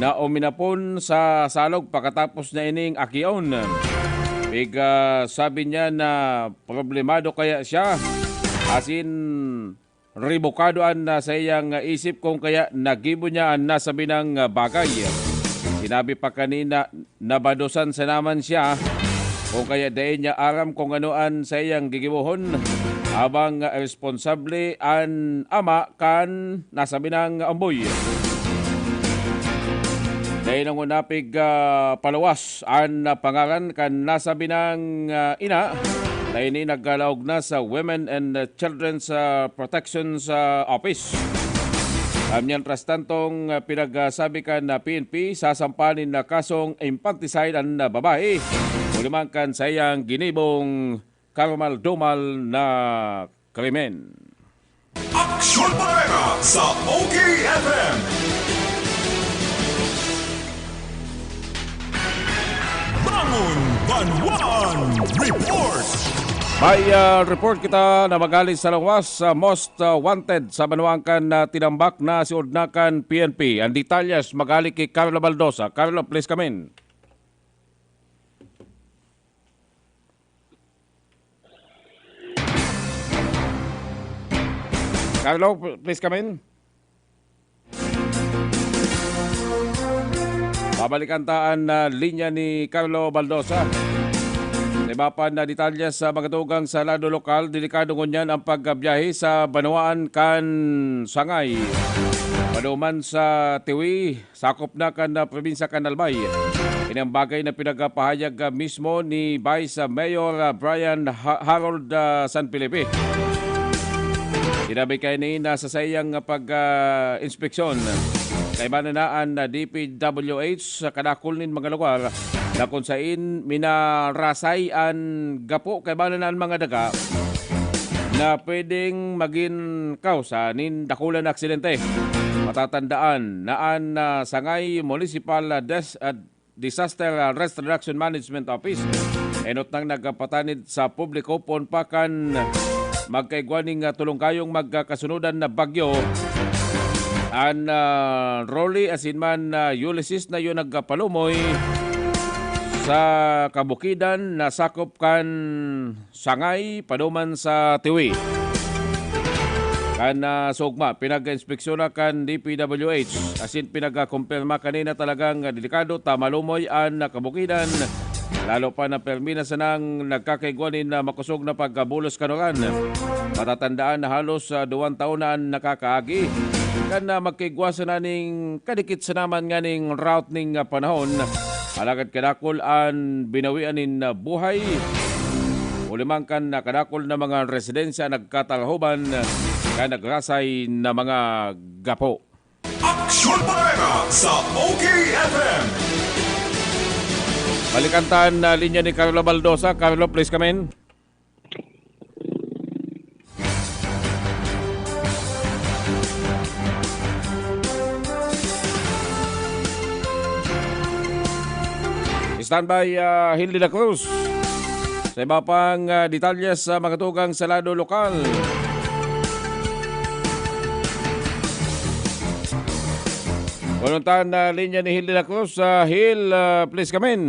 na uminapon sa salog pagkatapos na ining akion. Sabi niya na problemado kaya siya, asin ribokadoan na sa iyang isip kung kaya nagibo niya ang nasabi ng bagay. Sinabi pa kanina nabadosan sa naman siya kung kaya dahin niya aram kung anoan sa iyang gigibuhon habang responsable ang ama kan nasabi ng amboy. Dahil ang unapig palawas ang pangalan kan nasabi ng ina. Dahil ni naggalaog na sa Women and Children's Protection Office. Amyan trastantong pinagsabi kan na PNP sasampanin na kasong infanticide ang babae. Ulimang kan sa iyang ginibong karumal-dumal na krimen. Aksyon Parega sa OKFM. Bangon Banwan Report. May report kita na magaling sa lawas sa most wanted sa Banuangkan na tinambak na si Udnakan PNP. Ang detalyas magaling kay Carlo Baldosa. Carlo, please come in. Carlo, please come in. Babalikan taan na linya ni Carlo Baldosa. Ibapan na detalya sa magatugang sa lado lokal, delikado ngunyan ang pagbiyahe sa Banwaan kan Sangay. Paduman sa Tiwi, sakop na kan probinsya kan Albay. Ini ang bagay na pinagpahayag mismo ni Vice Mayor Brian Harold San Felipe. Sinabi kay ni nasa sayang pag-inspeksyon. Kay mananaan na DPWH sa kadakol nin mga lugar na kung sain minarasay ang gapo kay mananaan mga daga na pwedeng maging kausa nin dakulan na aksidente. Matatandaan naan Sangay Municipal Disaster Risk Reduction Management Office enot nang nagpatanid sa publiko ponpakan magkaigwaning tulong kayong magkasunudan na bagyo. An Rolly asinman Ulysses na yun nagpalumoy sa kabukidan na sakop kan Sangay paduman sa Tiwi. Kan sugma pinag-inspeksyon kan DPWH asin pinag-kumpirma kanina talagang delikado tamalumoy an kabukidan. Lalo pa na permina sa nang nagkakaigwanin na makusog na pagkabulos kanuran. Matatandaan na halos 2 taon na nakakaagi. Kan na magkaigwasa na ning kadikit sa naman nga ning route ning panahon. Alagad kadakol ang binawian nin buhay. Ulimang kan nakadakol na mga residensya nagkatalhoban ka nagrasay na mga gapo. Aksyon Parega sa OKFM. Balikantaan na linya ni Carlo Baldosa. Carlo, please come in. Standby Hildy La Cruz. Sa iba pang detalyas sa mga tugang sa lado lokal. Pununtahan na linya ni Hildy La Cruz. Hill, please come in.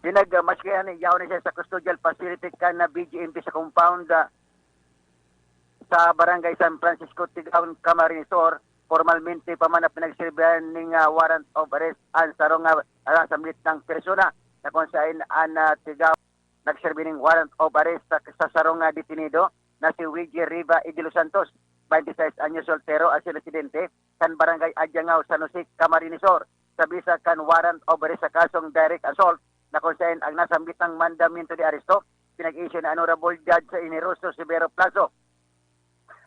Pinagmaskihan ni yaw ni siya sa custodial facility kan na BGMP sa compound sa Barangay San Francisco, Tigaon, Camarinesor. Formalmente pa man na pinagsilbihan ng warrant of arrest ang sarong samlit ng persona na kung saan ang Tigaon nagsilbi ng warrant of arrest sa sarong detenido na si Luigi Riva y de los Santos, 26 anyos soltero as residente kan Barangay Adyangao, San Jose, Camarinesor. Sa bisa kan warrant of arrest sa kasong direct assault na kung saan ang nasambit ng mandamiento de aresto, pinag-issue na Honorable Judge sa Iniruso Severo Plazo.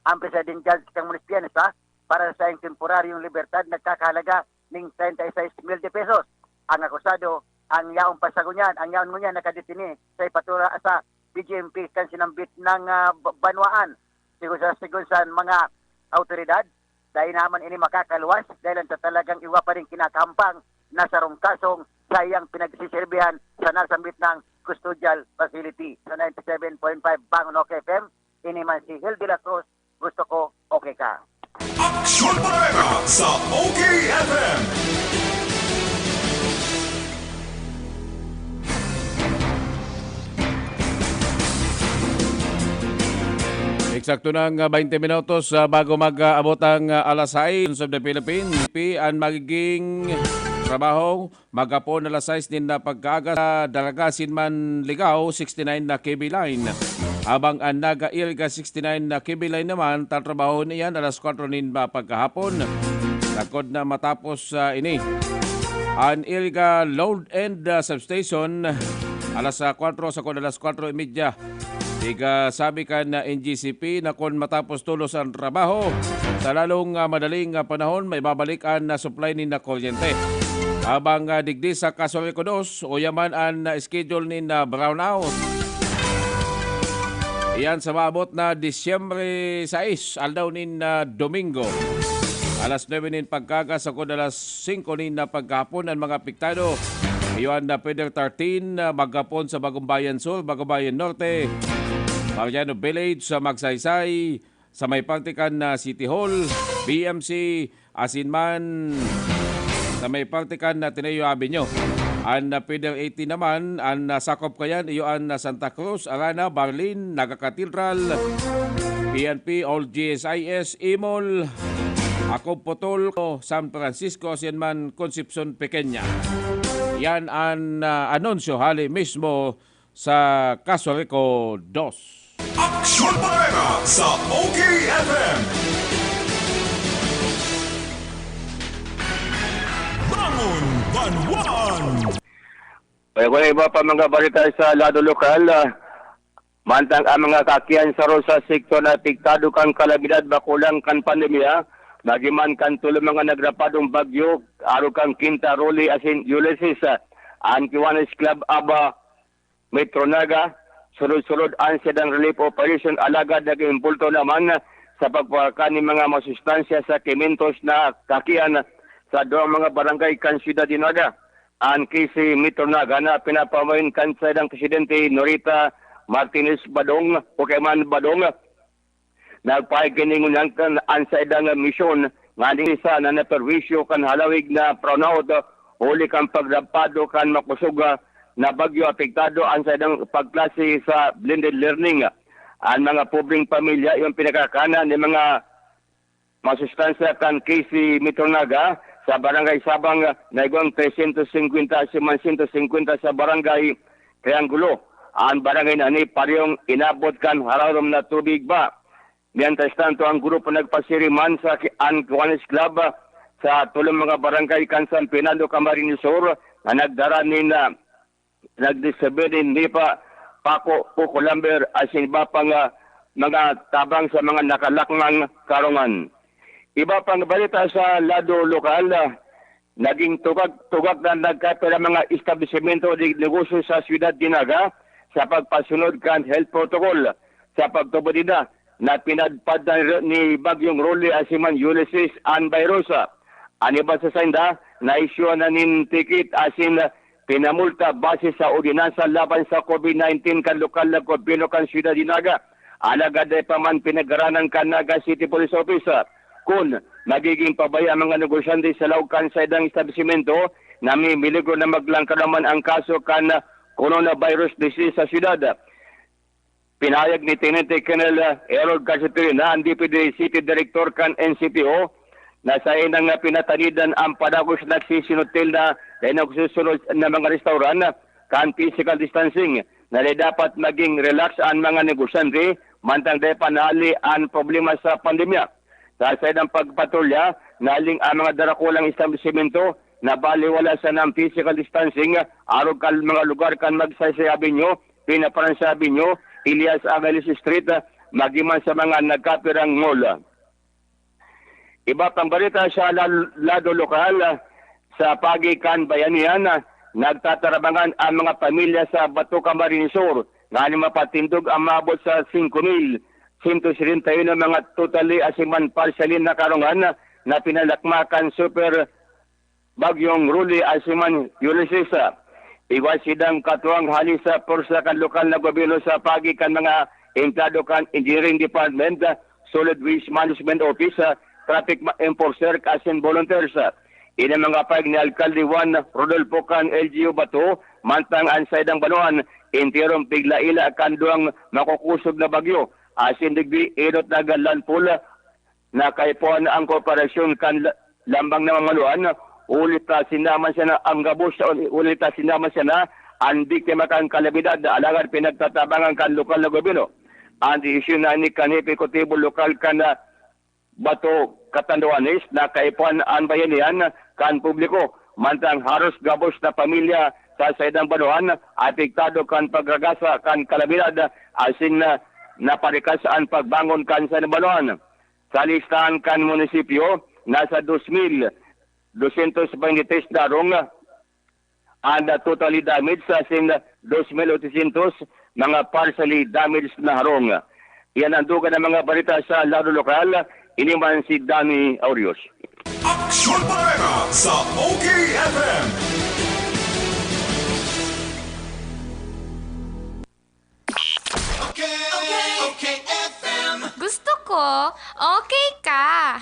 Ang Presiding Judge kang Municipianista para sa iyong temporaryong libertad nagkakahalaga ng 36,000 pesos. Ang akusado, ang yaong pasagunyan, ang yaon ngunyan nakadetini sa ipatura sa BGMP kan sinambit ng Banwaan. Sigun sa mga autoridad, dahil naman ini makakaluwas dahil ang talagang iwa pa rin kinakampang na sarong kasong sa iyang pinagsiserbihan sa nasambit ng custodial facility. Sa 97.5 Bangon OKFM, ini man si Hildy La Cruz, gusto ko okay ka. Aksyon Parega sa OKFM. Eksakto ng 20 minutos bago mag-abot ang alas 6 of the Philippines. Ang magiging trabaho magapon alas 6 din na pagkaga sa Daragasin man Ligaw 69 na KB line. Habang ang Naga-Ilga 69 na KB line naman, tatrabaho niyan alas 4 din pagkahapon. Takod na matapos ini. Ang Ilga Load End Substation alas 4 sa alas 4:30. Tiga sabi ka na NGCP na kung matapos tulos ang trabaho, sa lalong madaling panahon may babalikan na supply ni na kuryente. Habang digdi sa Casolco 2, o yaman ang schedule ni na brownout. Iyan sa maabot na Disyembre 6, aldaw ni na Domingo. Alas 9 nin pagkaga sa alas 5 nin na pagkapon ang mga apektado. Iyan na Pedro 13, magkapon sa Bagumbayan Sur, Bagumbayan Norte, Mariano Village sa Magsaysay, sa may partikan na City Hall, BMC, Asinman, sa may partikan na Tineo Avenue. Ang Pedro 18 naman, ang sakop kayan, iyon na Santa Cruz, Arana, Barlin, Naga Cathedral, PNP, All GSIS, Imol, Acob Potol, San Francisco, Asinman, Concepcion Pequeña. Yan ang anunsyo hali mismo sa Casolco 2. Aksyon Panera sa OKFM. Bangon Banwan. Kaya iba pa mga balita sa lado lokal, mantang ang mga kakiyan sa Rosa sektor na apektado kang kalamidad bakulang kan pandemya, nagiman kan tulo mga nagrapadong bagyo, aro kang Quinta Roli asin Ulysses, ang Kiwanis Club Aba, Metro Naga, sunod-sunod ang sedang relief operation alagad naging impulto naman sa pagpakakan ng mga masustansya sa kementos na kakian sa doang mga barangay kan Ciudad de Naga. Ang kisi Metro Naga na pinapamayin kan sa edang Presidente Norita Martinez Badong o Keman Badong, nagpakiningunan kan ang sa edang misyon nga isa na naperwisyo kan halawig na pronout uli kan pagrapado kan makusuga na bagyo apektado ang sadang pagklase sa blended learning. Ang mga pobreng pamilya, yung pinakakanan ng mga masustansya kan KC Mitronaga sa barangay Sabang na igong 350 si 150 sa barangay Triangulo. Ang barangay na ni parehong inabot kan hararom na tubig ba. Mientras tanto, ang grupo nagpasiriman sa Kiwanis Club sa tulong mga barangay kan San Fernando, Camarines Sur na nagdara ni na nagdisabihin hindi pa Paco Pukulamber asin iba pang mga tabang sa mga nakalakngang karungan. Iba pang balita sa lado lokal, naging tugak na nagkapira mga establishmento de negosyo sa Ciudad de Naga sa pagpasunod kan health protocol sa pagtubod nila na pinadpad ni Bagyong Rolly asiman Ulysses and Bayrosa. Ani ba sa sainda na issue na nin ticket asin pinamulta base sa ordinansa laban sa COVID-19 kan lokal na gobyerno kan Ciudad de Naga. Alagad ay paman pinagaranan kan Naga City Police Office. Kung magiging pabaya ang mga negosyante sa laukan sa idang establishmento na may miligro na maglangka naman ang kaso kan coronavirus disease sa syudad. Pinayag ni Tenente Colonel Errol Garcetrina, ang DPD City Director kan NCPO, na sa inang pinatanidan ang padagos nagsisinutil na nagsusunod na mga restaurant kan physical distancing na dapat maging relax ang mga negosyante mantang day panali ang problema sa pandemya. Sa ng pagpatrolya, naling ang mga darakulang establishmento na baliwala sa ng physical distancing, arog kal mga lugar kan Magsaysay Avenue, Pinaparansa Avenue, Elias Agalis Street, magiman sa mga nagkapirang mall. Iba pang balita sa lado lokal, sa Pagikan Bayanihan, nagtatarabangan ang mga pamilya sa Bato Camarines Sur na mapatindog ang mabot sa 5,171 na mga totally asiman partially na karungan na pinalakmakan super Bagyong Rolly asiman Ulysses. Iwas sidang katuwang hali sa porsa kan lokal na gobyerno sa Pagikan mga empleyado kan Engineering Department, Solid Waste Management Office, Traffic Enforcer, asin volunteers. Ina mga pag ni Alcalde Juan Rodolfo kan LGU Bato, mantang ang saydang banuan, intirong piglaila kan duang makukusog na bagyo. asin digdi irot na galan pula na kaipuan ang kooperasyon kan lambang na mamaluan ulit ta sinaman siya na ang gabos ulit ta sinaman siya na andik kay makang kalabidad alagan pinagtatabangan kan lokal na gobyerno ang issue na ni kan epekutibo lokal kan Bato Katanduanes na kaipuan ang bayanihan kan publiko mantang haros gabos na pamilya sa saydang banuan apektado kan pagragasa kan kalabidad asin na naparikas ang pagbangon kan sa banuan sa listahan kan munisipyo nasa 2,223 darong and totally damaged sa asin 2,800 mga partially damaged na harong. Yan ang duga ng mga balita sa lado lokal. Iniman si Danny Aurios. Aksyon Barera sa OKFM. Okay, FM. Gusto ko, okay ka.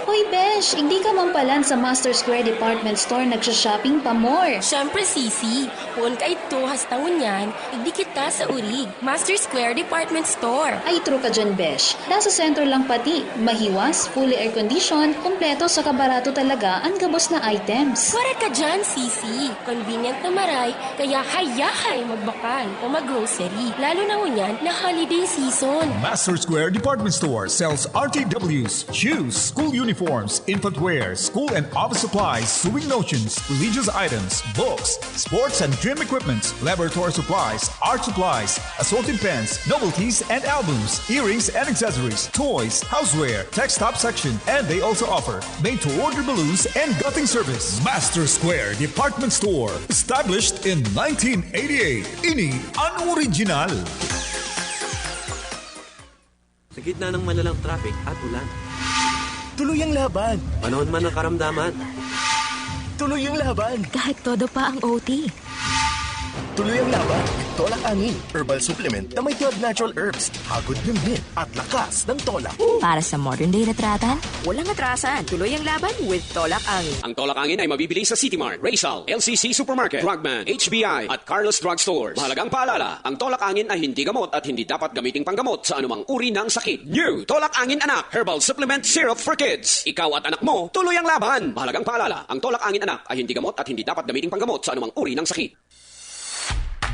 Hoy Besh, hindi ka mampalan sa Master Square Department Store nagsha-shopping pa more. Siyempre, Sisi. Puon ka ito, hastangon yan, hindi kita sa urig. Master Square Department Store. Ay, true ka dyan, Besh. Nasa sentro lang pati. Mahiwas, fully air-conditioned, kompleto sa kabarato talaga ang gabos na items. Correct ka dyan, Sisi. Convenient na maray, kaya hayahay magbakal o mag-grocery. Lalo na ngunyan na holiday season. Master Square Department Store sells RTWs, shoes, school uniforms, infant wear, school and office supplies, sewing notions, religious items, books, sports and gym equipment, laboratory supplies, art supplies, assorted pens, novelties and albums, earrings and accessories, toys, houseware, text top section, and they also offer made-to-order balloons and gutting service. Master Square Department Store, established in 1988. Ini ang original. Sa gitna ng malalang traffic at ulan, tuloy ang laban. panahon man ng karamdaman, Tuloy ang laban. Kahit todo pa ang OT. Tuloy ang laban. Tolak Angin, herbal supplement na may 12 natural herbs, hagod ng hit at lakas ng tolak. Para sa modern day retratan, walang atrasan. Tuloy ang laban with Tolak Angin. Ang Tolak Angin ay mabibili sa City Mart, Raysal, LCC Supermarket, Drugman, HBI at Carlos Drug Stores. Mahalagang paalala, ang Tolak Angin ay hindi gamot at hindi dapat gamiting panggamot sa anumang uri ng sakit. New Tolak Angin Anak Herbal Supplement Syrup for Kids. Ikaw at anak mo, tuloy ang laban. Mahalagang paalala, ang Tolak Angin Anak ay hindi gamot at hindi dapat gamiting panggamot sa anumang uri ng sakit.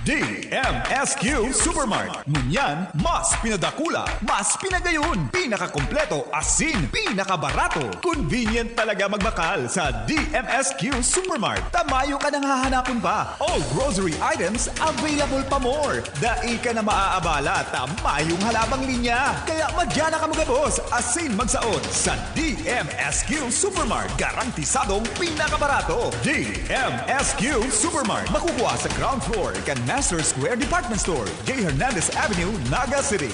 DMSQ Supermart. Ngunyan, mas pinadakula, mas pinagayon, pinakakompleto, asin, pinakabarato. Convenient talaga magbakal sa DMSQ Supermart. Tamayo ka nang hahanapin pa. All grocery items available pa more. Dai ka na maaabala, tamayong halabang linya. Kaya madyan na ka magabos, asin magsaot sa DMSQ Supermart. Garantisadong pinakabarato. DMSQ Supermart. Makukuha sa ground floor kan Master Square Department Store, J. Hernandez Avenue, Naga City.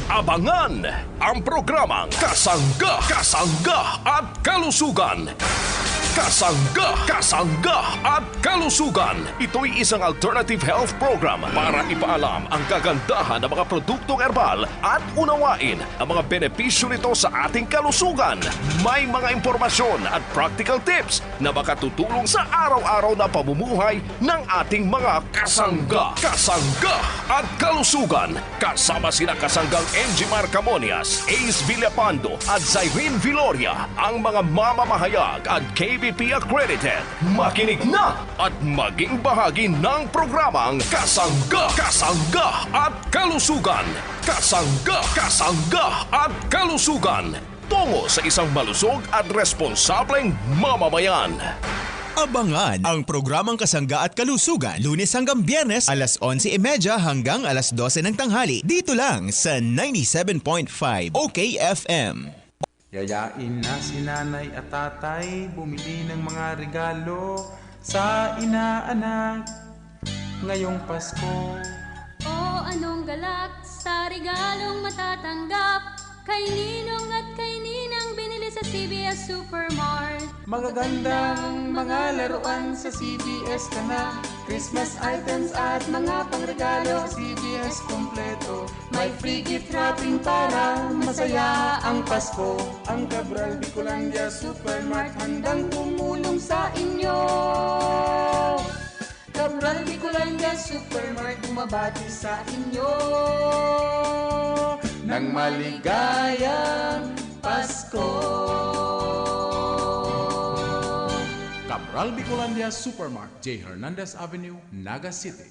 Abangan ang programang Kasangga, Kasangga at Kalusugan. Kasangga, Kasangga at Kalusugan. Ito'y isang alternative health program para ipaalam ang kagandahan ng mga produktong herbal at unawain ang mga benepisyo nito sa ating kalusugan. May mga impormasyon at practical tips na makatutulong sa araw-araw na pamumuhay ng ating mga kasangga. Kasangga at Kalusugan. Kasama sina kasanggang NG Marcamonias, Ace Villapando at Zyrene Viloria, ang mga mamamahayag at KBP accredited. Makinig na at maging bahagi ng programang Kasangga, Kasangga at Kalusugan. Kasangga, Kasangga at Kalusugan. Tungo sa isang malusog at responsableng mamamayan. Abangan ang programang Kasangga at Kalusugan Lunes hanggang Biyernes alas 11:30 hanggang alas 12 ng tanghali dito lang sa 97.5 OKFM. Yayain na si nanay at tatay bumili ng mga regalo sa inaanak ngayong Pasko. O anong galak sa regalong matatanggap kay Ninong at kay Ninang binili sa CBS Supermart. Magagandang mga laruan sa CBS ka na, Christmas items at mga pangregalo sa CBS kompleto. May free gift wrapping para masaya ang Pasko. Ang Cabral Bicolandia Supermart handang tumulong sa inyo. Cabral Bicolandia Supermart bumabati sa inyo ng maligayang Pasko. Cabral Bicolandia Supermart, J. Hernandez Avenue, Naga City.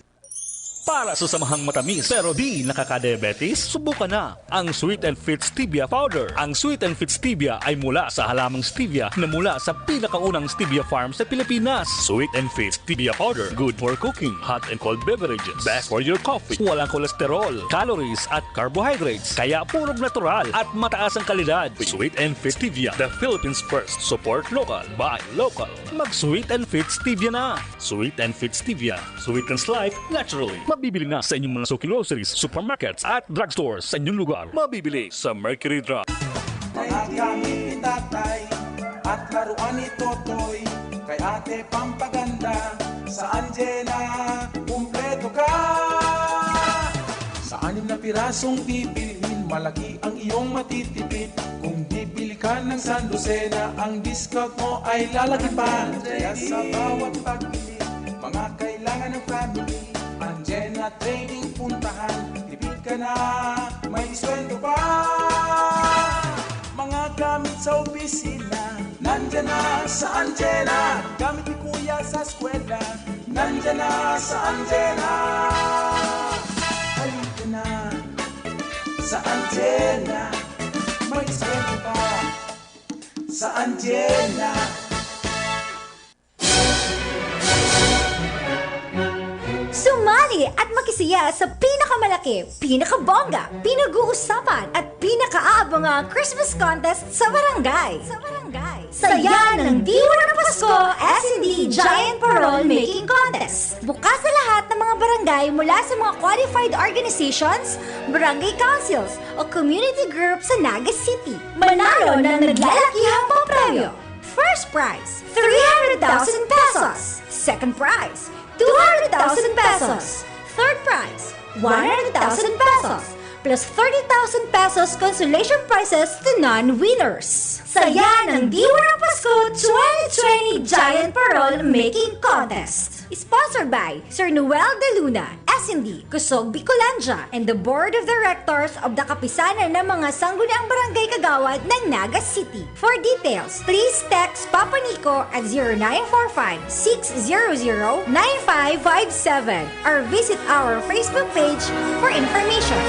Para sa samahang matamis pero di nakakadiabetes, subukan na ang Sweet and Fit Stevia Powder. Ang Sweet and Fit Stevia ay mula sa halamang stevia na mula sa pinakaunang stevia farm sa Pilipinas. Sweet and Fit Stevia Powder, good for cooking, hot and cold beverages, best for your coffee, walang kolesterol, calories at carbohydrates, kaya purong natural at mataas ang kalidad. Sweet and Fit Stevia, the Philippines first. Support local, buy local. Mag Sweet and Fit Stevia na. Sweet and Fit Stevia, sweetens life naturally. Mabibili na sa inyong mga Suki groceries, supermarkets at drugstores sa inyong lugar. Mabibili sa Mercury Drug. Mga gamit ni tatay at laruan ni Totoy, kay ate pampaganda, sa Angela kumpleto ka. Sa 6 na pirasong bibilhin, malaki ang iyong matitipid. Kung bibili ka ng San Lucena, ang discount mo ay lalaki pa. Kaya sa bawat pagbili, mga kailangan ng family, Angela Trading puntahan, tipid ka na, may sweldo pa. Mga gamit sa opisina, nandyan na sa Angela. Gamit ni kuya sa eskwela, nandyan na sa Angela. Halika na sa Angela, may sweldo pa sa Angela. Sumali at makisiya sa pinakamalaki, pinakabongga, pinag-uusapan at pinakaaabangang Christmas contest sa barangay. Saya ng Diwa ng Pasko S&D Giant Parol Making Contest. Bukas sa lahat ng mga barangay mula sa mga qualified organizations, barangay councils o community groups sa Naga City. Manalo ng naglalakihang pampremyo. First prize, 300,000 pesos. Second prize, 200,000 pesos. Third prize, 100,000 pesos. Plus 30,000 pesos consolation prizes to non-winners. Saya ng Diwa ng Pasko 2020 Giant Parol Making Contest. Sponsored by Sir Noel De Luna, S&D, Kusog Bicolandia, and the Board of Directors of the Kapisanan ng mga Sangguniang Barangay Kagawad ng Naga City. For details, please text Papa Nico at 0945-600-9557 or visit our Facebook page for information.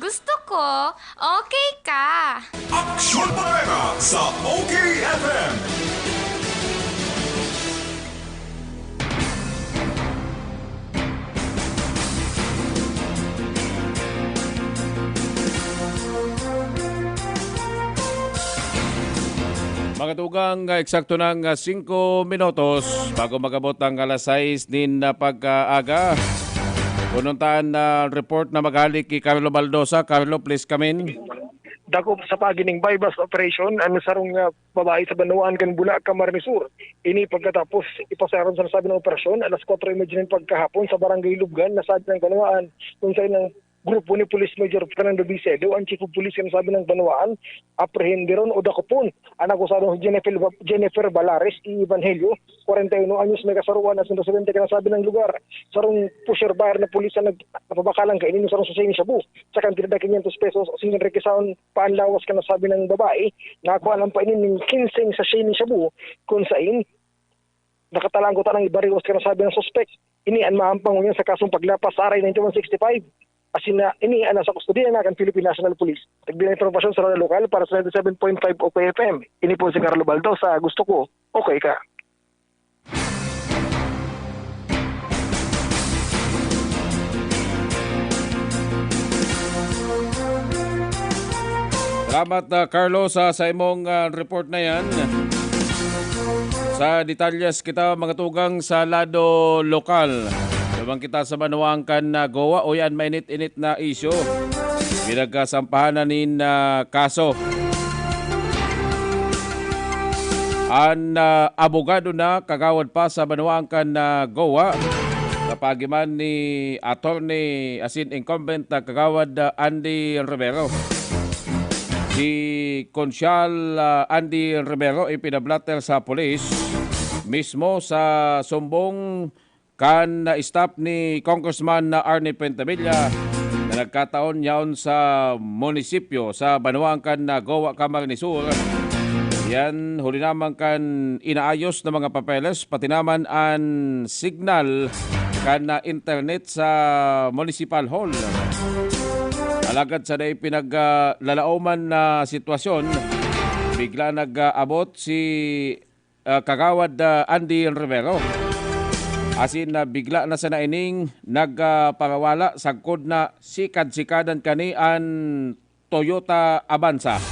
Gusto ko, okay ka. Aksyon Barera sa OK FM. Mga tugang, eksakto ng 5 minutos bago magabot ang alas 6 din na pag-aga. Pununtaan na report na maghalik kay Carlo Baldosa. Carlo, please come in. Dako sa pagining bypass operation ang sarong babae sa Banuan kan Bula, Camarines Sur. Ini pagkatapos ipasaron sa nasabi ng operasyon alas 4:30 pagkahapon sa Barangay Lubgan na side ng Banuan kung saan ng grupo ni Police Major Fernando Bicedo, ang Chief of Police kan sabi ng Banuan, aprehenderon o dakopon ang akusado si Jennifer Balares y Evangelio, 41 anyos, may kasaruan at 170 ka sabi ng lugar. Sarong pusher buyer na pulis na nagpapabakalang kainin yung sarong susay ni Shabu. Sa kantidad na 500 pesos, sinong rekisaon paanlawas ka na sabi ng babae, nakakuha lang pa inin ng 15 sa ni Shabu, kung saan nakatalang ko tanang ibariwas ka na sabi ng suspect. Ini ang maampang ngayon sa kasong paglapas sa RA 9165. Asin na ini ana sa kustodiya na kan Philippine National Police. Nagbigay ng impormasyon sa lokal para sa 97.5 OPFM. Ini po si Carlo Baldosa. Gusto ko, okay ka. Salamat Carlo sa imong report na yan. Sa detalyes kita mga tugang sa lado lokal. Labang kita sa Banuang kan Goa o yan mainit-init na isyo. Pinagkasampahan na nin kaso. Ang abogado na kagawad pa sa Banuang kan Goa. Kapagiman ni attorney asin incumbent na kagawad Andy Rivero. Si Konsyal Andy Rivero ipinablatter sa polis mismo sa sumbong kan stop ni Congressman Arnie Pentabilla na nagkataon yaon sa munisipyo sa Banwaan kan Gowa Camarines Sur. Yan huli naman kan inaayos na mga papeles pati naman ang signal kan internet sa municipal hall. Alagad sa day pinaglalauman na sitwasyon, bigla nag-abot si Kagawad Andy Rivero. Asin na bigla na sa naining nagparawala sagkod na sikad-sikadan kani an Toyota Avanza.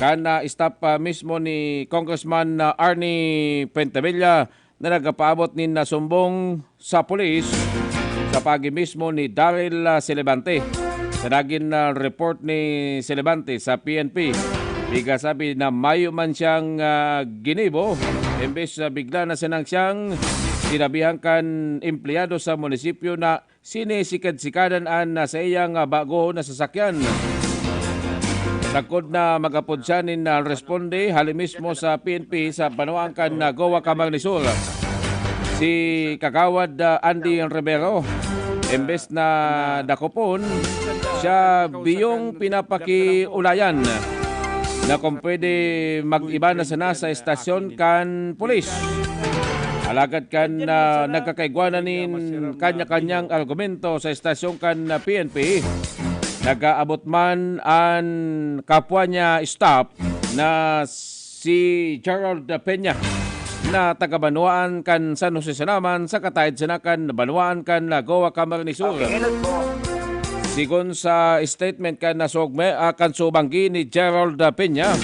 Kana stop mismo ni Congressman Arnie Pentabilla na nagpaabot ni nasumbong sa pulis sa pagi mismo ni Daryl Celebante. Sa naging report ni Celebante sa PNP, biga sabi na mayo man siyang ginibo, imbes bigla na sinang siyang sinabihan kan empleyado sa munisipyo na sinisikad-sikadan sa iyang bago na sasakyan. Sakod na magapod siya nin responde hali mismo sa PNP sa Banwaan kan Gowa Camarines Sur. Si Kagawad Andy Rivero, imbes na dakopon, siya biyong pinapakiulayan na kung pwede mag-iba na sana sa estasyon kan pulis. Alagad kan nagkakaigwanan nin kanya-kanyang argumento sa estasyon kan PNP. Nag-aabot man ang kapwa niya stop na si Gerald Peña na taga-Banwaan kan San Jose Sanaman sa katayid sinakan Banwaan kan Gowa Camarines Sur. Sigon sa statement kan nasugme kan subanggi ni Gerald Peña,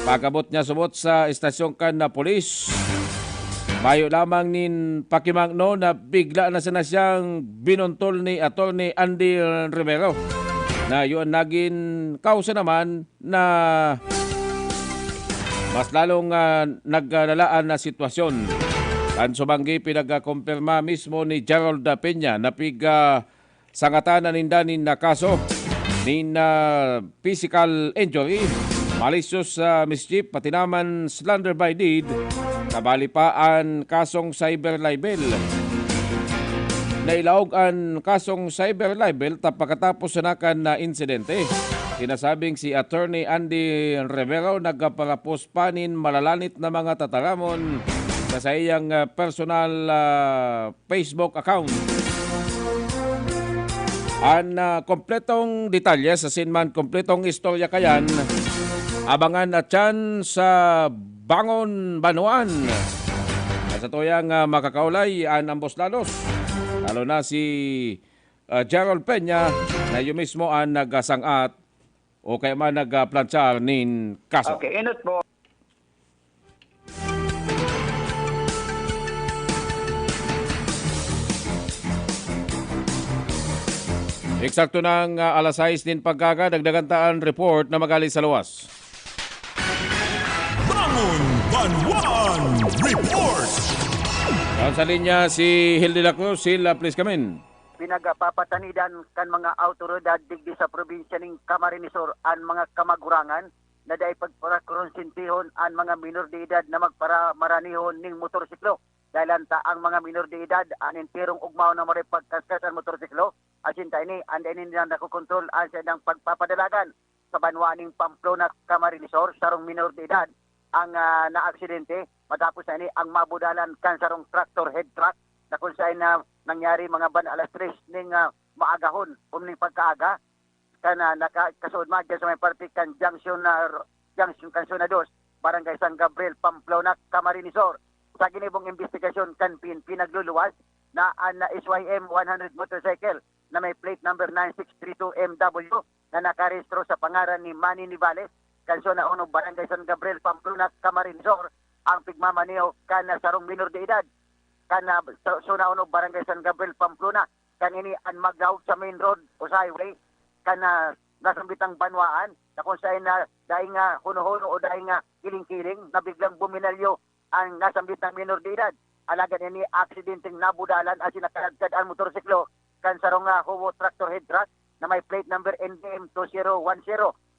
pagabot niya subot sa estasyon kan na pulis. Mayo lamang nin pakimangno na bigla na sana siyang binuntol ni Attorney Andy Rivero. Na yun naging kausa naman na mas lalong naglalaaan na sitwasyon. Ang subanggi pinagkumpirma mismo ni Gerald Peña na sangatan na nindanin na kaso nin physical injury, malicious mischief, pati naman slander by deed, kabali pa ang kasong cyber libel. Nailaog ang kasong cyber libel pagkatapos sanakan na insidente. Sinasabing si Attorney Andy Rivero nagparapos panin malalanit na mga tataramon sa iyang personal Facebook account. Ang kompletong detalye sa sinman kompletong istorya kayan, abangan at yan sa Bangon Banwaan. Sa tuyang makakaulay ang ambos lalos. Lalo na si Gerald Peña na yun mismo ang nagsangat o kaya man nagplanchar nin kaso. Okay, inot po. Eksakto ng alas 6 din pagkaga, dagdagantaan report na magaling sa luwas. Bangon Banwaan Report! Sa linya si Hildy La Cruz. Hila, please come in. Pinagpapatanidan kan mga autoridad digdi sa probinsya ng Camarines Sur ang mga kamagurangan na dahil pagparakonsintihon ang mga minor de edad na magparamaranihon ng motorsiklo. Dahil anta ang mga minor de edad ang entirong ugmaw na maripagkaskas ang motorsiklo. Asinta ini, anda ini na nakukontrol ang sadang pagpapadalagan sa Banwaan ng Pamplona, Camarines Sur, sarong minor de edad ang naaksidente matapos na ini ang mabudalan kan sarong tractor head truck na kung saan na nangyari mga ban alas 3 ning maagahon umning pagkaaga kana nakasuod madya sa may parte kan junction kan Zona 2 Barangay San Gabriel Pamplona Camarines Sur. Sa ginibong investigasyon kan pinagluluwas na ang SYM 100 motorcycle na may plate number 9632MW na nakarehistro sa pangaran ni Manny Nivales kan Zona 1 Barangay San Gabriel Pamplona Camarines Sur ang pigmamaniho kana sarong minor de edad kana Zona 1 Barangay San Gabriel Pamplona kan ini ang magawag sa main road o sa highway kana nasambitang Banwaan na kung saan na dahil nga huno-huno o dahil nga kiling-kiling na biglang buminalyo ang nasambitang minor de edad. Alagad ini aksidenteng nabudalan at sinakalagkad ang motorsiklo kan sarong hubo tractor head truck na may plate number NDM 2010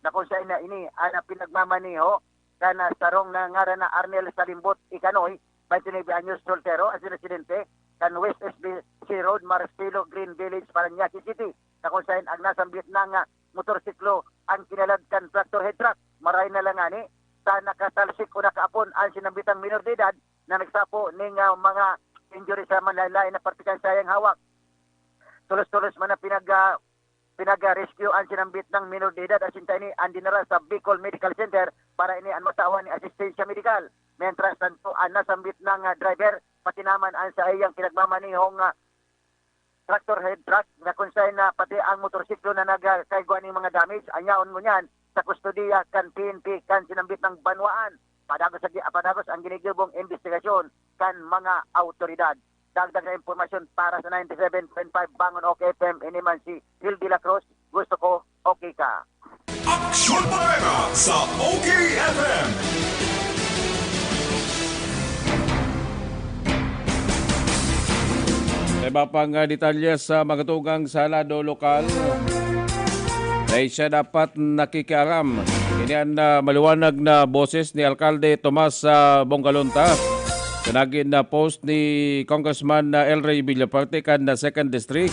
na kung saan na ini ana pinagmamaniho kana sarong na ngaran na Arnel Salimbot Ikanoy, 29 anyos, soltero, as residente kan West SBC Road, Marcelo Green Village, Parañaque City, na kung saan ang nasambit na nga motorsiklo ang kinaladkan tractor head truck. Maray na lang ani sa nakatalsik o nakaapon ang sinambitang minor de edad na nagsapo ning mga injury sa manlalay na partikan sayang hawak. Tulos-tulos man na pinag-rescue ang sinambit ng minor de edad asinta ini ang dinara sa Bicol Medical Center para ini ang matawan ni asistensya medikal. Mientras tanto ang nasambit ng driver pati naman ang sa iyang pinagmamanihong tractor head truck na kung saan na pati ang motorsiklo na nagkaigwa ng mga damage, anyaon mo niyan sa kustodiya kan PNP kan sinambit ng banwaan. Padagos ang ginigilbong investigasyon kan mga autoridad. Dagdag na impormasyon para sa 97.5 Bangon OK FM, iniman si Hill de la Cruz. Gusto ko, okay ka. Aksyon Barera sa OK FM. Iba pang detalye sa mga tugang sa lado lokal ay siya dapat nakikialam. Ini ang maliwanag na boses ni Alkalde Tomas Bongalonta. Tinagin na post ni Congressman El Rey Villaparte kan na 2nd District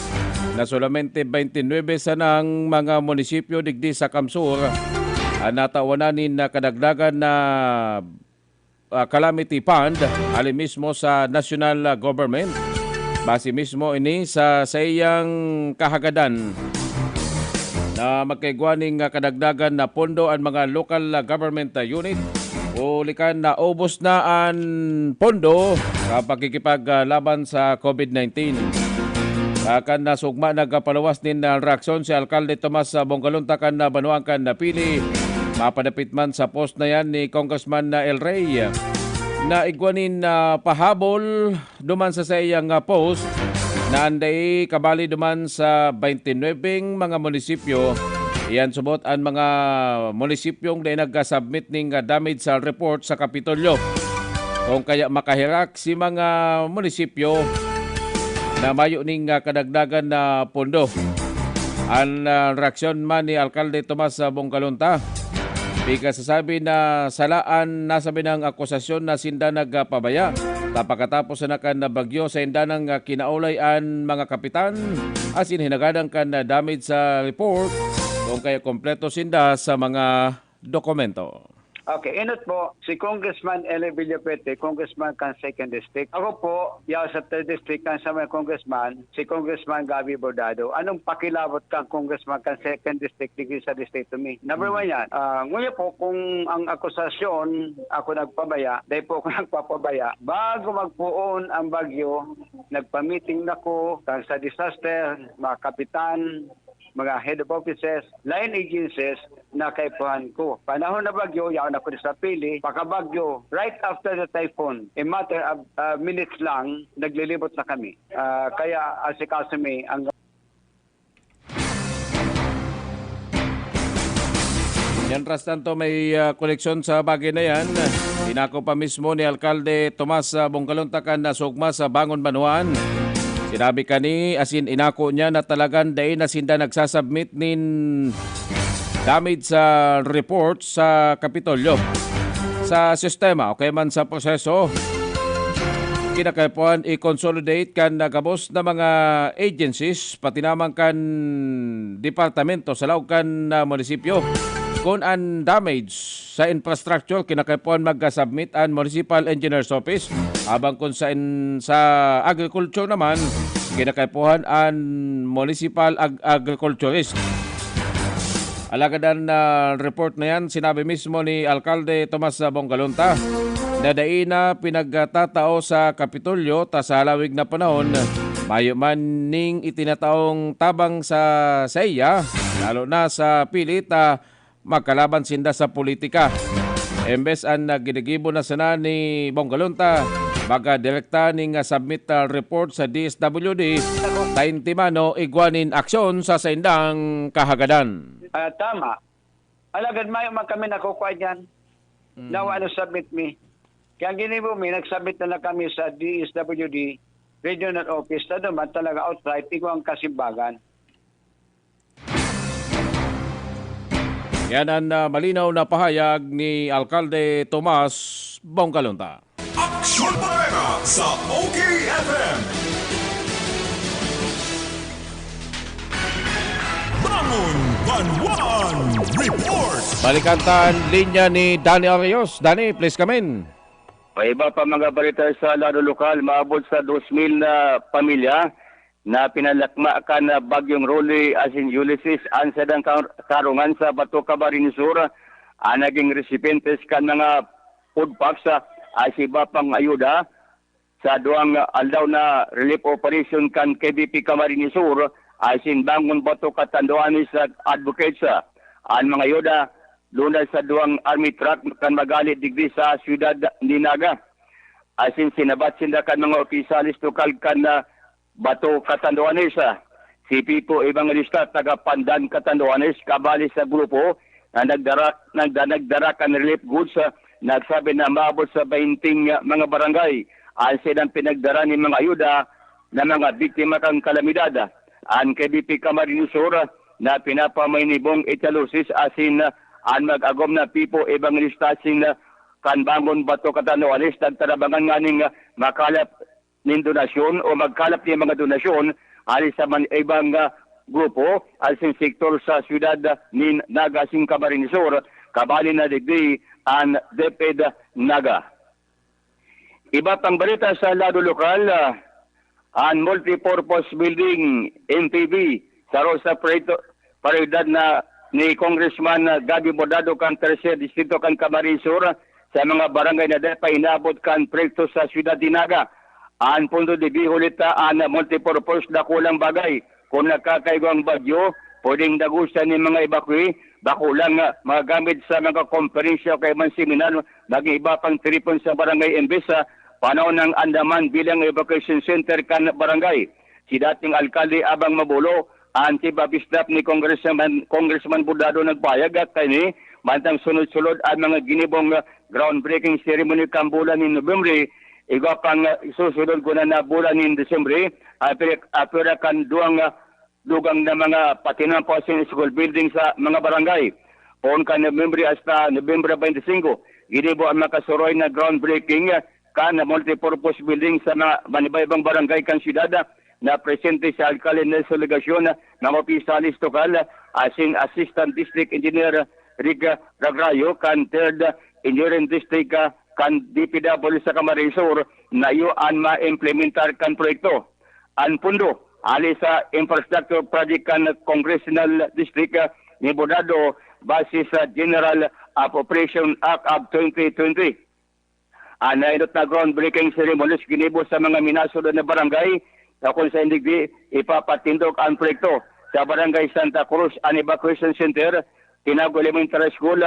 na solamente 29 sanang mga munisipyo digdi sa Kamsur ang natawanan na kadagdagan na calamity fund ali mismo sa national government. Base mismo ini sa iyang kahagadan na magkaigwaning kadagdagan na pondo ang mga local government unit. Ulikan na ubos na ang pondo kapag kikipaglaban sa COVID-19. Kan nasugma nagpalawas din na reaksyon si Alkalde Tomas Bongalonta kan na banuang kan napili. Mapadapit man sa post na yan ni Congressman El Rey na igwanin na pahabol duman sa iyang post na anday kabali duman sa 29 mga munisipyo. Iyan subot ang mga munisipyong na nag-submit ng damage sa report sa Kapitolyo. Kung kaya makahirak si mga munisipyo na mayo ning kadagdagan na pondo. Ang reaksyon man ni Alkalde Tomas Bongalonta, bika sasabi na salaan nasabi ng akusasyon na sinda nagpabaya. Tapakatapos na kan na bagyo sa indanang kinaulay ang mga kapitan asin hinagadang kan na damage sa report kung kaya kompleto sinda sa mga dokumento. Okay, inot po, si Congressman Eli Villapete, Congressman kan 2nd District. Ako po, yaw sa 3rd District kan sa mga Congressman, si Congressman Gabi Bordado. Anong pakilabot kang Congressman kan 2nd District digdi sa district to me? Number one yan. Nguya po, kung ang akusasyon ako nagpabaya, dahil po ako nagpapabaya, bago magpuon ang bagyo, nagpa-meeting na ko sa disaster, mga kapitan, mga head of offices, line agencies na kaipuhan ko. Panahon na bagyo, yaon ako sa pili, pakabagyo, right after the typhoon, a matter of minutes lang, naglilibot na kami. Kaya asikaso may ang Yan tanto may koleksyon sa bagay na yan. Inako pa mismo ni Alkalde Tomas Bongalonta kan na sugma sa Bangon Banuan. Sinabi kani asin inako niya na talagang dahil na sinda nagsasubmit nin damage sa report sa Kapitolyo. Sa sistema, okay man sa proseso, kinakaipuan i-consolidate kan nagabos na mga agencies, pati naman kan departamento sa laog kan munisipyo. Kung ang damage sa infrastructure, kinakaipuan mag-submit ang Municipal Engineer's Office. Habang kung sa agriculture naman, kinakaipuan ang Municipal Agriculturist. Alagadan na report na yan, sinabi mismo ni Alkalde Tomas Bongalonta na daina pinagtatao sa Kapitolyo ta sa halawig na panahon, mayo man ning itinataong tabang sa iya, lalo na sa pilit magkalaban sinda sa politika. Embes ang ginigibo na sana ni Bongalonta, baga direkta ning submit report sa DSWD, taintimano igwanin aksyon sa saindang kahagadan. Tama. Alagad mayo man kami nakukuha niyan. Now ano submit me. Kaya ginibo mi, nagsubmit na kami sa DSWD Regional Office na naman talaga outright, ikaw ang kasimbagan. Yan ang malinaw na pahayag ni Alkalde Tomas Bongkalunta. Aksyon Barrera sa OKFM. Bangon Banwan Report. Balikantan linya ni Danny Arios. Danny, please come in. May iba pa mga balita sa lado lokal, maabot sa 2,000 na pamilya na pinalakma ka na bagyong Rolly as in Ulysses ang sadang karungan sa Bato Camarines Sur. Naging recipientes kan mga food packs as iba pang ayuda sa duang aldaw na relief operation kan KBP Camarines Sur as in Bangon Bato Katanduanes advocates. Ang mga ayuda doon sa duang army truck kan magalit digdi sa siyudad ni Naga. As in sinabat sila kan mga opisalis lokal kan Bato Katanduanes. Si Pipo Evangelista taga Pandan Katanduanes kabali sa grupo na nagdara kan relief goods. Nagsabi na maabot sa 20 mga barangay ang silang pinagdara ni mga ayuda na mga biktima kang kalamidad. Ang KBP Camarines Sur na pinapamay ni Bong Italusis asin ang mag-agom na Pipo Evangelista sin kan Bangon Bato Katanduanes nagtarabangan nga ning makalap ning donasyon o magkalap ni mga donasyon alis sa ibang grupo asin sektor sa siyudad ni Naga sin Camarines Sur kabali na digdi ang DepEd Naga. Iba pang balita sa lado lokal, ang multipurpose building NTV sa Rosa Paridad na ni Congressman Gabi Bordado kan Tercer Distrito kan Camarines Sur sa mga barangay na depa inabot kan proyekto sa siyudad ni Naga. Ang punto de bihulita ang multipurpose na kulang bagay. Kung nakakaigwang bagyo, pwedeng dagusan ni mga evacuee, bakulang magamit sa mga konferensya kay man seminar, naging iba pang tripon sa barangay Embesa, panahon ng Andaman bilang evacuation center kan barangay. Si dating alkalde Abang Mabulo, ang tibabisdap ni Congressman Bordado nagpayag at kani, mantang sunod-sunod ang mga ginibong groundbreaking ceremony kan bulan ni Nobyembre, iga pang susunod ko na bulan ni Desembre, apira kan dugang na mga patinang posing school building sa mga barangay. Poon kan Nobyembre hasta Nobyembre 25, ginibo ang makasuroy na groundbreaking kan multipurpose building sa mga manibaybang barangay kan siyudad na presente sa alkalde Nelson Legacion ng opisalis lokal asin Assistant District Engineer Rick Ragrayo kan 3rd Engineering District kan DPW sa Camarines Sur na iyoan ma-implementar kan proyekto. Ang pundo, ali sa infrastructure project kan Congressional District ni Bordado base sa General Appropriation Act of 2020. Nainot na groundbreaking ceremonies ginibo sa mga minasunod na barangay na kung sa indigdi ipapatindog ang proyekto sa Barangay Santa Cruz an Evacuation Center, Tinago Elementary School,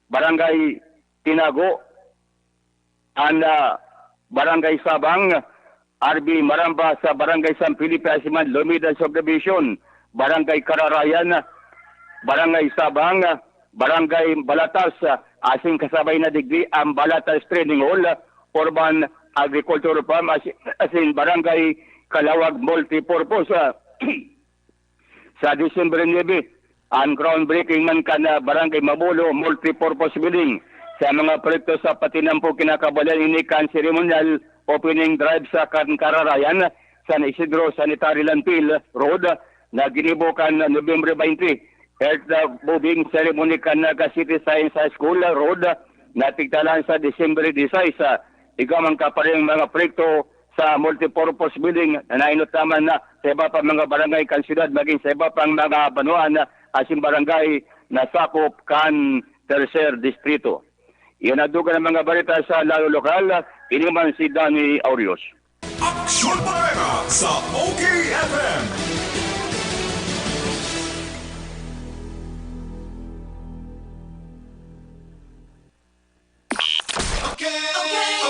Barangay Tinago, ang Barangay Sabang, RB Maramba sa Barangay San Felipe Asiman, Lumida Subdivision, Barangay Kararayan, Barangay Sabang, Barangay Balatas, asing kasabay na digdi ang Balatas Training Hall, Urban Agricultural Farm, asin Barangay Kalawag Multipurpose. Sa December 9, ang groundbreaking man ka na Barangay Mabulo Multipurpose Building. Sa mga proyekto sa Patinampo kinakabalan ini kan ceremonial opening drive sa Kararayan, San Isidro Sanitary Landfill Road na ginibukan November 20. Earth moving ceremony kan Naga City Science High School Road na tigtalan sa December 16. Igamang ka pa rin mga proyekto sa multipurpose building na nainot naman na sa iba pang mga barangay kan siyudad maging sa iba pang mga banuan asin barangay na sakop kan Tercer Distrito. Iyan ang duga ng mga balita sa lalo lokal. Ini man si Danny Aurios. Aksyon Barrera sa OKFM.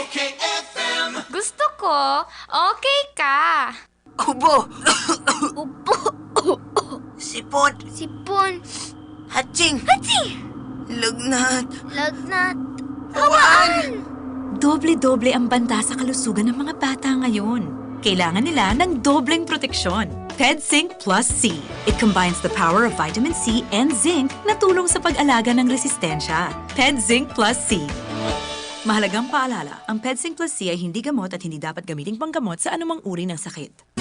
OKFM. Gusto ko, okay ka. Ubo. Ubo. Sipon. Sipon. Hatsing. Hatsing. Lagnat. Lagnat. Hawaan. Doble-doble ang banta sa kalusugan ng mga bata ngayon. Kailangan nila ng dobleng proteksyon. PedZinc Plus C. It combines the power of vitamin C and zinc na tulong sa pag-alaga ng resistensya. PedZinc Plus C. Mahalagang paalala, ang PedZinc Plus C ay hindi gamot at hindi dapat gamiting panggamot sa anumang uri ng sakit.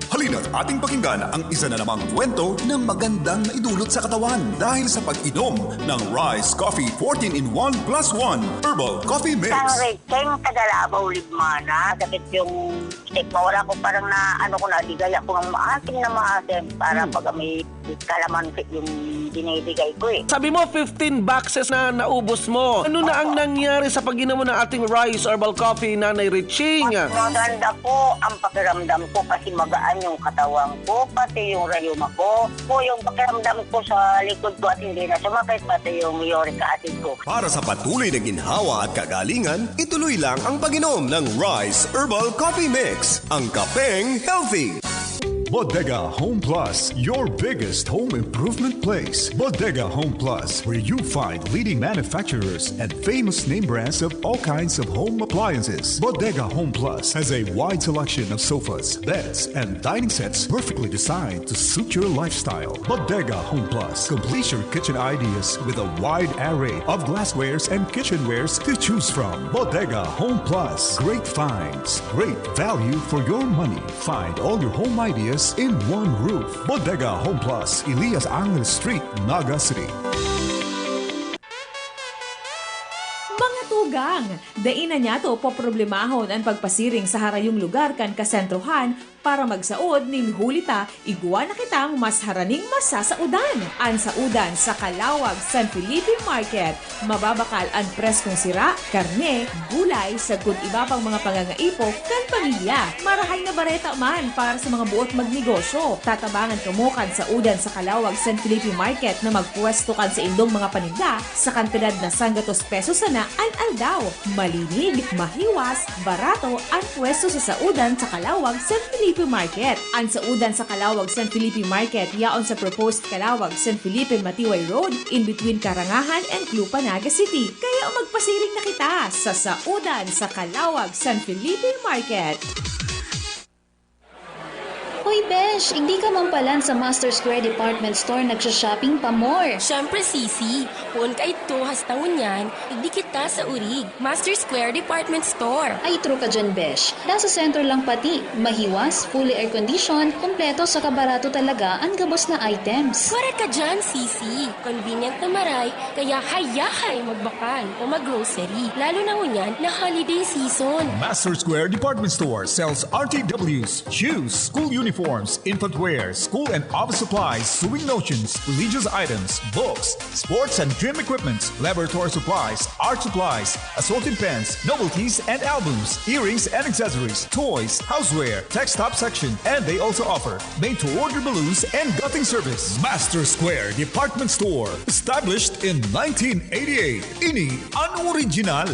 Halina't ating pakinggan ang isa na namang kwento ng magandang naidulot sa katawan dahil sa pag-inom ng Rise Coffee 14-in-1 plus 1 Herbal Coffee Mix. Ang Rachel, kadalabaw ligmana. Sakit yung stick mo. Wala ko parang nadigaya ko ng maasim para pag may kalamansi yung binibigay ko eh. Sabi mo 15 boxes na naubos mo. Ano na ang nangyari sa pag-inom mo ng ating Rise Herbal Coffee, Nanay Riching? Maganda po ang pakiramdam ko kasi magaan yung katawan ko, pati yung rayuma ko. Yung pakiramdam ko sa likod ko at hindi na sumakit, pati yung uric acid ko. Para sa patuloy na ginhawa at kagalingan, ituloy lang ang pag-inom ng Rise Herbal Coffee Mix, ang kapeng healthy. Bodega Home Plus, your biggest home improvement place. Bodega Home Plus, where you find leading manufacturers and famous name brands of all kinds of home appliances. Bodega Home Plus has a wide selection of sofas, beds, and dining sets perfectly designed to suit your lifestyle. Bodega Home Plus completes your kitchen ideas with a wide array of glasswares and kitchenwares to choose from. Bodega Home Plus, great finds, great value for your money. Find all your home ideas in one roof. Bodega Home Plus, Elias Angel Street, Naga City. Mga tugang, dainan niya to poproblemahon ang pagpasiring sa harayong lugar kan kasentrohan para magsaod nin hulita, igwa na kitang mas haraning masasaudan. Ang saudan sa Calawag San Felipe Market. Mababakal ang preskong sira, karne, gulay, sagud iba pang mga pangangaipo kan pamilya. Marahay na bareta man para sa mga buot magnegosyo. Tatabangan kumukan sa udan sa Calawag San Felipe Market na magpwesto kan sa indong mga paninda sa kantidad na 100 pesos sana ang aldaw. Malinig, mahiwas, barato ang pwesto sa saudan sa Calawag San Felipe Market. Ang saudan sa Calawag San Felipe Market yaon sa proposed Calawag San Felipe Matiway Road in between Karangahan and Clupa, Naga City. Kaya magpasiring na kita sa saudan sa Calawag San Felipe Market. Hoy Besh, hindi ka mampalan sa Master Square Department Store nagsha-shopping pa more. Siyempre, Sisi. Kung ka ito hastangon yan, hindi kita sa urig. Master Square Department Store. Ay, true ka dyan, Besh. Nasa center lang pati. Mahiwas, fully air-conditioned, kompleto sa kabarato talaga ang gabos na items. Correct ka dyan, Sisi. Convenient na maray, kaya hayahay magbakal o mag-grocery. Lalo na ngunyan na holiday season. Master Square Department Store sells RTWs, shoes, school uniforms, infant wear, school and office supplies, sewing notions, religious items, books, sports and gym equipment, laboratory supplies, art supplies, assorted pens, novelties and albums, earrings and accessories, toys, houseware, tech-stop section, and they also offer made-to-order balloons and gutting service. Master Square Department Store, established in 1988. Ini ang original.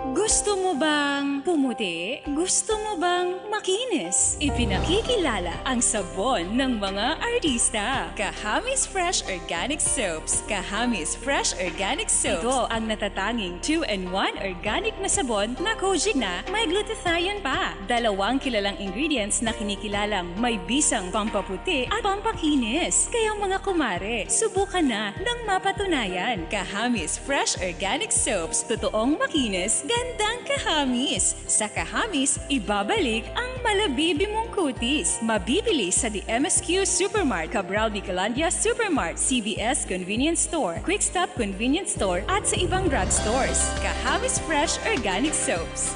Gusto mo bang pumuti? Gusto mo bang makinis? Ipinakikilala ang sabon ng mga artista. Kahamis Fresh Organic Soaps. Kahamis Fresh Organic Soaps. Ito ang natatanging 2-in-1 organic na sabon na kojic na may glutathione pa. 2 kilalang ingredients na kinikilalang may bisang pampaputi at pampakinis. Kaya mga kumare, subukan na ng mapatunayan. Kahamis Fresh Organic Soaps. Totoong makinis, gandang kahamis. Sa kahamis, ibabalik ang malabibi mong kutis. Mabibili sa The MSQ Supermart, Cabral Bicolandia Supermart, CBS Convenience Store, Quick Stop Convenience Store at sa ibang drugstores. Kahamis Fresh Organic Soaps.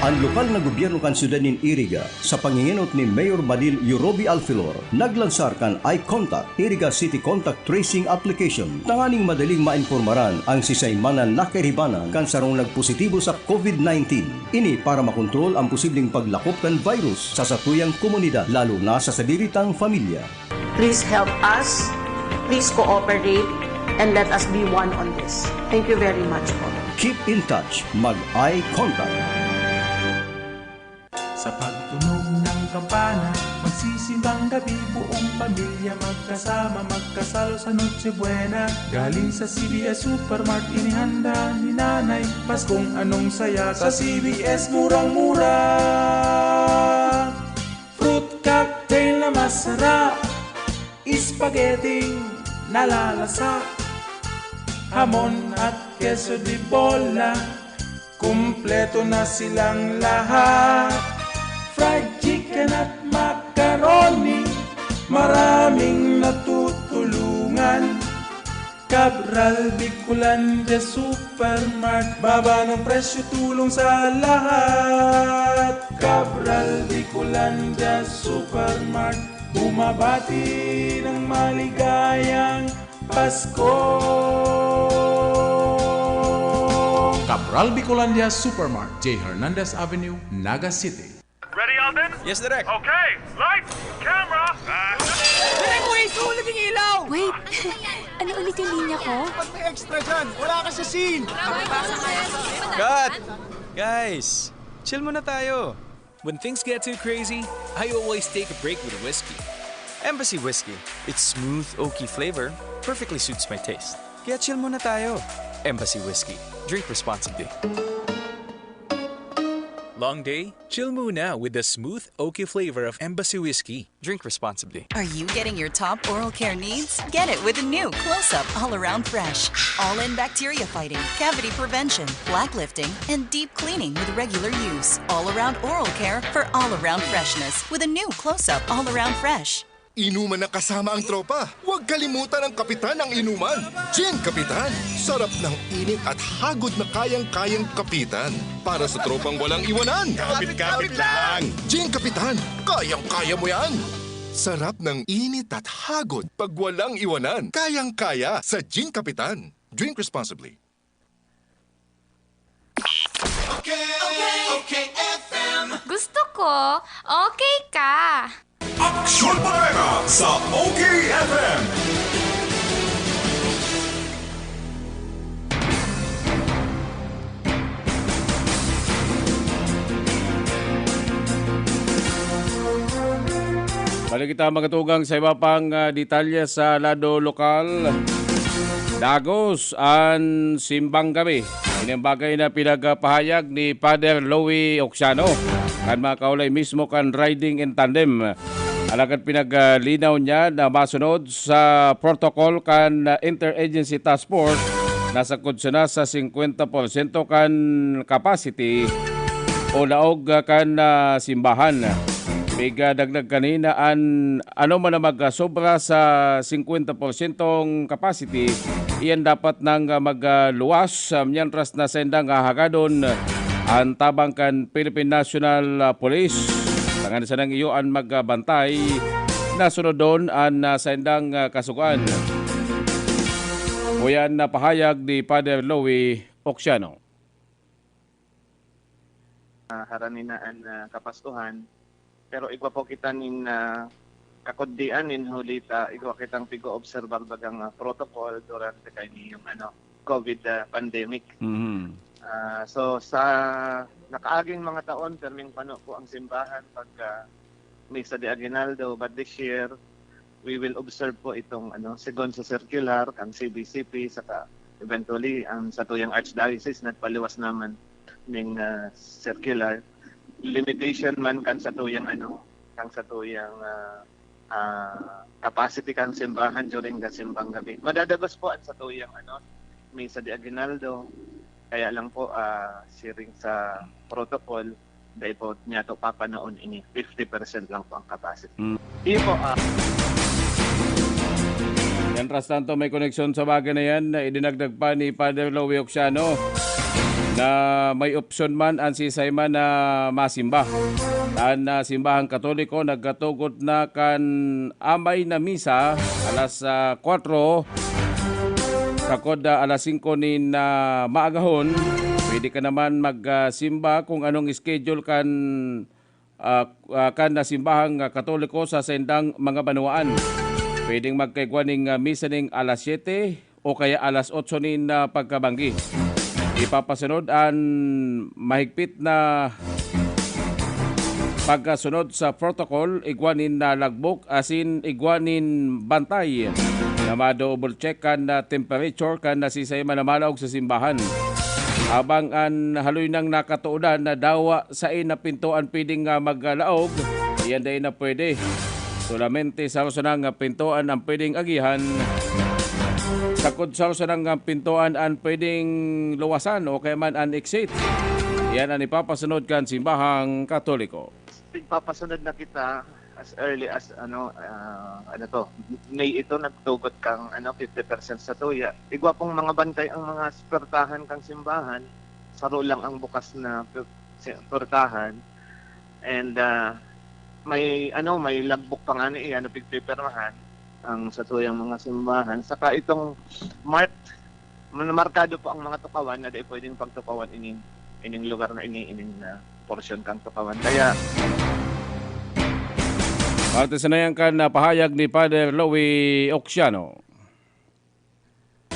Ang lokal na gobyerno kan Ciudad nin Iriga sa panginginot ni Mayor Badil Yurobi Alfilor naglansar kan iContact Iriga City Contact Tracing Application. Tanganing madaling mainformaran ang sisaymanan nakiribanan kan sarong nagpositibo sa COVID-19. Ini para makontrol ang posibleng paglakop kan virus sa satuyang komunidad lalo na sa sadiritang pamilya. Please help us, please cooperate, and let us be one on this. Thank you very much po. Keep in touch, mag-iContact. Sa pagtunog ng kampana, Nagsisimbang gabi, buong pamilya magkasama, magkasalo sa Noche Buena. Galing sa CBS Supermart, inihanda ni nanay, Paskong anong saya sa CBS, murang-mura. Fruit cocktail na masarap, spaghetti nalalasa, hamon at queso di bola, kumpleto na silang lahat. Fried chicken at macaroni, maraming natutulungan. Cabral Bicolandia Supermart, baba ng presyo, tulong sa lahat. Cabral Bicolandia Supermart, bumabati ng maligayang Pasko. Cabral Bicolandia Supermart, J. Hernandez Avenue, Naga City. Ready, Alden? Yes, Direk. Okay, lights, camera. Direk, wait! Ulit yung ilaw! Wait, ano ulit yung linya ko? Ba't may extra dyan? Wala ka sa scene! Cut! Guys, chill muna tayo. When things get too crazy, I always take a break with a whiskey. Embassy Whiskey. Its smooth, oaky flavor perfectly suits my taste. Kaya chill muna tayo. Embassy Whiskey. Drink responsibly. Long day? Chill muna with the smooth, oaky flavor of Embassy Whiskey. Drink responsibly. Are you getting your top oral care needs? Get it with the new Close-Up All-Around Fresh. All-in bacteria fighting, cavity prevention, black lifting, and deep cleaning with regular use. All-around oral care for all-around freshness with a new Close-Up All-Around Fresh. Inuman na kasama ang tropa. Huwag kalimutan ang kapitan ng inuman. Gin Kapitan. Sarap ng init at hagod na kayang-kayang kapitan. Para sa tropang walang iwanan. Kapit-kapit lang. Gin Kapitan. Kayang-kaya mo yan. Sarap ng init at hagod pag walang iwanan. Kayang-kaya sa Gin Kapitan. Drink responsibly. Okay, FM. Gusto ko, okay ka. Aksyon Parega sa OKFM. Balik kita magatugang sa iba pang detalye sa lado lokal. Dagos ang simbang gabi. Ini ang bagay na pinagpahayag ni Father Louie Oxiano. Kan mga kaulay mismo kan riding in tandem. Alagad pinaglinaw niya na masunod sa protocol kan interagency task force. Nasakod siya na sa 50% kan capacity o laog kan simbahan. Biga dagdag kanina ano man na magsobra sa 50% capacity, iyan dapat nang magluwas mientras na sendang hagadon ang tabang kan Philippine National Police. Tangan sa nang iyoan magbantay na sunod doon ang sendang kasukuan. O yan na pahayag ni Father Louie Oxiano. Haranin na ang kapastuhan. Pero igwa po kita nin kakundian nin hulit igwa kitang pigo-observar bagang protocol durante kay yung COVID pandemic. Mm-hmm. So sa nakaaging mga taon terming pano po ang simbahan pag Misa de Aguinaldo, but this year we will observe po itong segon sa circular ang CBCP saka eventually ang sa tuyang Archdiocese nagpaliwas naman ning circular. Limitation man kan sa tuyang capacity kan simbahan during the simbang gabi. Madadagos po at sa tuyang Misa de Aguinaldo. Kaya lang po siring sa protocol dahil po niya to papanoon ini 50% lang po ang capacity. Di po Yan tanto may koneksyon sa bagay na yan na idinagdag pa ni Father Louie Oxiano na may opsyon man ang sisayman na masimba. Ang simbahan Katoliko nagkatugot na kan amay na misa alas 4 kakod alas 5 ni maagahon. Pwede ka naman magsimba kung anong schedule kan na simbahang Katoliko sa sendang mga banwaan. Pwedeng magkaigwaning misa ning alas 7 o kaya alas 8 nin pagkabanggi. Ipapasunod ang mahigpit na pagkasunod sa protocol, igwanin na lagbok asin igwanin bantay na ma-double check kan na temperature kan na sisay manamalaog sa simbahan. Habang an haloy nang nakatuunan na dawa sa na pintuan pwedeng maglaog, iyan day na pwede. Solamente sa usanang pintuan ang pwedeng agihan. Sakod sa usanang pintuan ang pwedeng luwasan o kaya man an exit. Yan ang ipapasunod kan simbahang Katoliko. Ipapasunod na kita as early as May ito nagtugot kang 50% sa tuya. Igwa pong mga bantay ang mga pertahan kang simbahan. Saro lang ang bukas na pertahan. And may lagbok pa nga ni pigpipermahan ang sa tuyang mga simbahan. Saka itong markado po ang mga tukawan na dahil pwedeng pagtukawan ining lugar na ining portion kang tukawan. Kaya parte sa nayan kan na pahayag ni Father Louie Oxiano.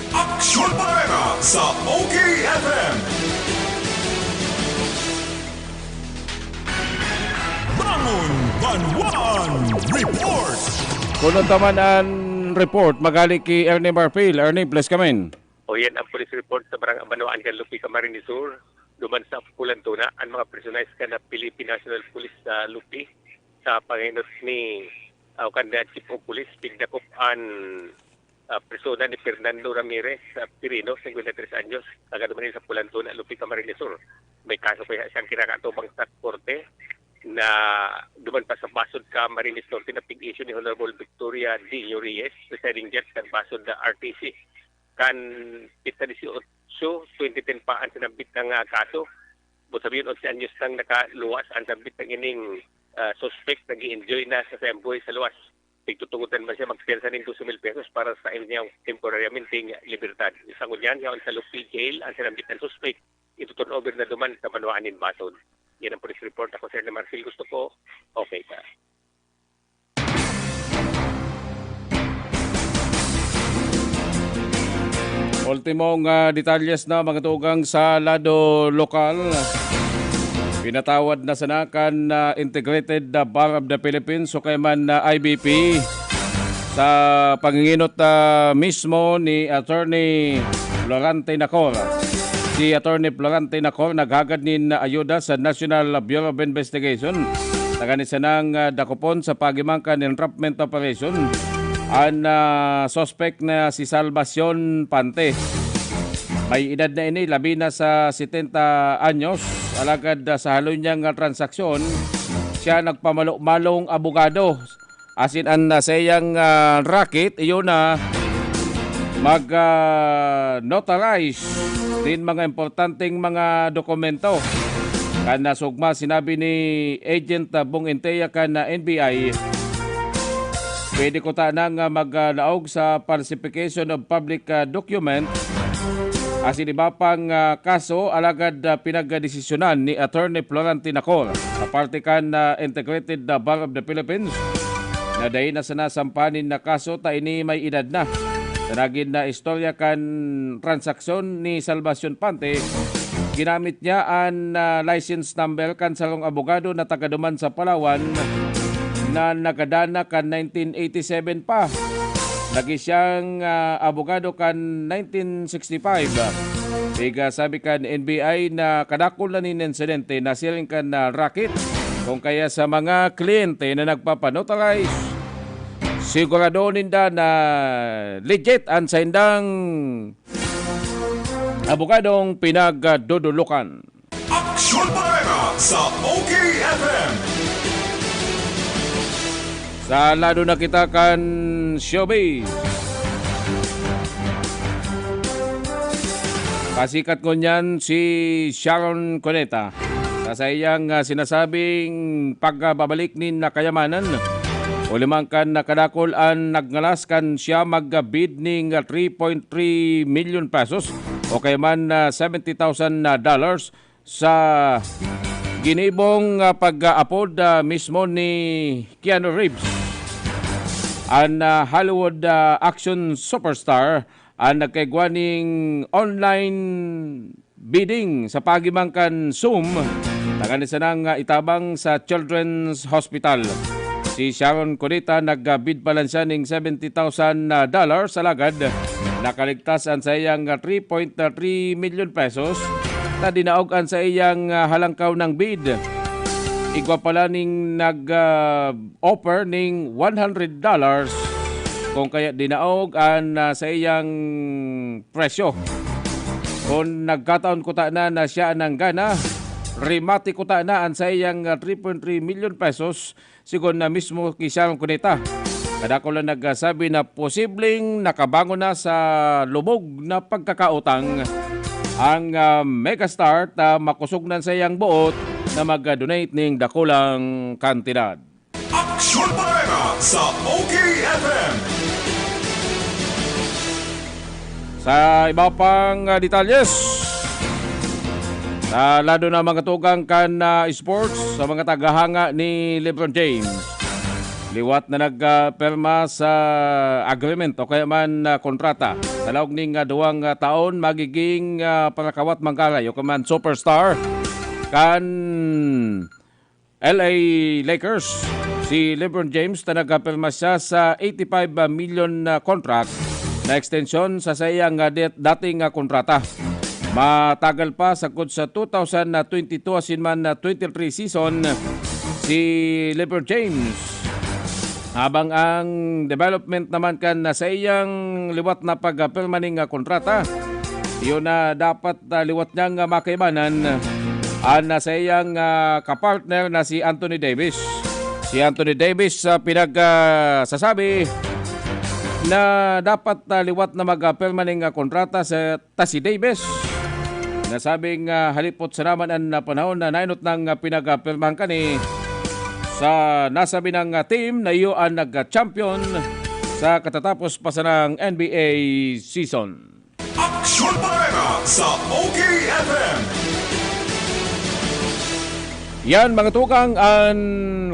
Aksyon Parega sa OKFM. Bangon Banwan Report. Kuno taman ang report magali ki Ernie Marfil. Ernie, please come in. O yan ang police report sa Barangay Banwaan kan Lupi, Camarines Sur. Duman sa Pulantuna ang mga prisoners ka na Philippine National Police sa Lupi sa panginot ni Kanda Chief of Police pigdakop an persona ni Fernando Ramirez Pirino, 53 anyos, taga duman sa Pulantuna, Lupi, Camarines Sur. May kaso pa siyang kinakatubang sa korte na duman pa sa Basod Camarines Norte na pig-issue ni Honorable Victoria D. Reyes, presiding judge kan Basod na RTC. Kan pita 18, 2010 pa ang sinabit ng kaso. Buta sabihin 11 anyos nang nakaluwas ang sinabit ng ining suspect nag-i-enjoy na sa Semboy sa luwas. Tigtutungutan man siya magpiyersa ng 2,000 pesos para sa inyong temporaramente libertad. Isang unyan, yaon sa Lupi Jail, ang sinabit ng suspect. Ito turn over na duman sa Banwaanin Basod. Yan ang police report. Ako, Sir Marfil, gusto ko, okay ka. Ultimong detalyes na mga tugang sa lado lokal. Pinatawad na sanakan na Integrated Bar of the Philippines o kay man IBP sa panginginot mismo ni Attorney Florante Nacor. Si Attorney Florante Nacor naghagad nin ayuda sa National Bureau of Investigation. Taganisa ng dakopon sa pagimangkan entrapment operation ang suspect na si Salvacion Pante. May edad na ini, labi na sa 70 anyos. Alagad sa haloy niyang transaksyon, siya nagpamalo-malong abogado. Asin ang sayang racket, iyon na mag-notarize din mga importanteng mga dokumento. Kana sugma sinabi ni Agent Bong Inteya kana NBI, pwede ko tanang maglaog sa falsification of public document. Asin iba pang kaso alagad pinagdesisyonan ni Attorney Florante Nacor sa parte kan Integrated Bar of the Philippines na dahi na sanasampanin na kaso ta ini may edad na. Tanagin na istorya kan transaksyon ni Salvacion Pante, ginamit niya ang license number kan sarong abogado na tagaduman sa Palawan na nagadana kan 1987 pa. Lagi siyang abogado kan 1965. Biga sabi kan NBI na kadakol na ni insidente na siring kan racket kung kaya sa mga kliyente na nagpapanotarize. Sigurado ninda na legit ang saindang abogadong pinagdudulukan. Aksyon Parega sa OKFM. Sa lado na kita kan showbiz. Pasikat ko niyan si Sharon Cuneta. Sa iyang sinasabing pagbabalik ni nakayamanan, ulimang kan nakadakol ang nagnalaskan siya mag-bid ning 3.3 million pesos o kay man $70,000 sa ginibong pag-upload mismo ni Keanu Reeves. Ang Hollywood action superstar ang nagkaigwaning online bidding sa pagimangkan Zoom Naganisa nang itabang sa Children's Hospital. Si Sharon Cuneta nagbid pa lang siya ng $70,000 sa lagad. Nakaligtas ang sa iyang 3.3 million pesos na dinaogan sa iyang halangkaw ng bid. Igwa pala ning nag-offer ning $100 kung kaya dinaog ang sa iyang presyo. Kung nagkataon ko na siya ng gana, rimati ko na ang sa iyang 3.3 million pesos sigon na mismo kay Sharon Cuneta. Kada ko lang nagsabi na posibleng nakabangon na sa lubog na pagkakautang ang megastar na makusog na sa iyang buot na mag-donate ning dakulang kantidad. Aksyon Parega sa OKFM. Sa iba pang detalyes, sa lado na mga tugang kan sports sa mga tagahanga ni LeBron James. Liwat na nagperma sa agreement o kaya man kontrata. Sa laog ning 2 taon magiging parakawat mangkaray o kaman superstar kan LA Lakers. Si LeBron James na nagperma siya sa $85 million contract na extension sa sayang dating kontrata. Matagal pa sagod sa 2022 asinman 23 season si LeBron James. Habang ang development naman kan sa iyang liwat na pagpirmaning kontrata, yun na dapat liwat niyang makaibanan sa iyang kapartner na si Anthony Davis. Si Anthony Davis pinagsasabi na dapat liwat na magpirmaning kontrata sa si Davis. Nasabing halipot sa naman ang panahon na nainot ng pinagpirmahan kani sa nasabi ng team na iyo ang nag-champion sa katatapos pa sa ng NBA season. Aksyon Parega sa OKFM. Yan mga tukang ang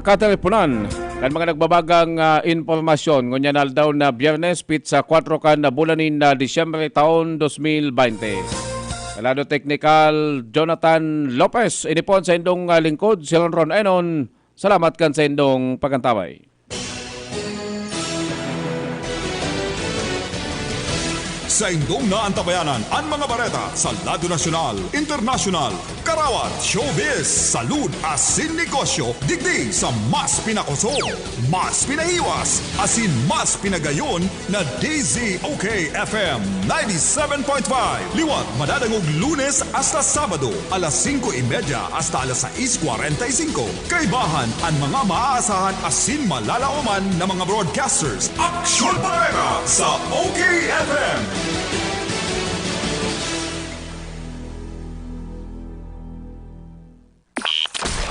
kateleponan kan mga nagbabagang informasyon ngunyan aldaw na Biyernes pit sa 4 kan na bulanin na Disyembre taon 2020. Kalado technical Jonathan Lopez inipon sa indong lingkod si Ron Enon. Salamat kan sa indong pagkantabay. Sa indong naantabayanan ang mga bareta sa lado nasyonal, internasyonal, karawat, showbiz, salud, asin negosyo, digdi sa mas pinakusog, mas pinahiwas, asin mas pinagayon na DZOK FM 97.5. Liwat madadangog Lunes hasta Sabado, alas 5:30 hasta alas 6:45. Kaibahan ang mga maaasahan asin malalauman na mga broadcasters. Aksyon Parega sa OKFM.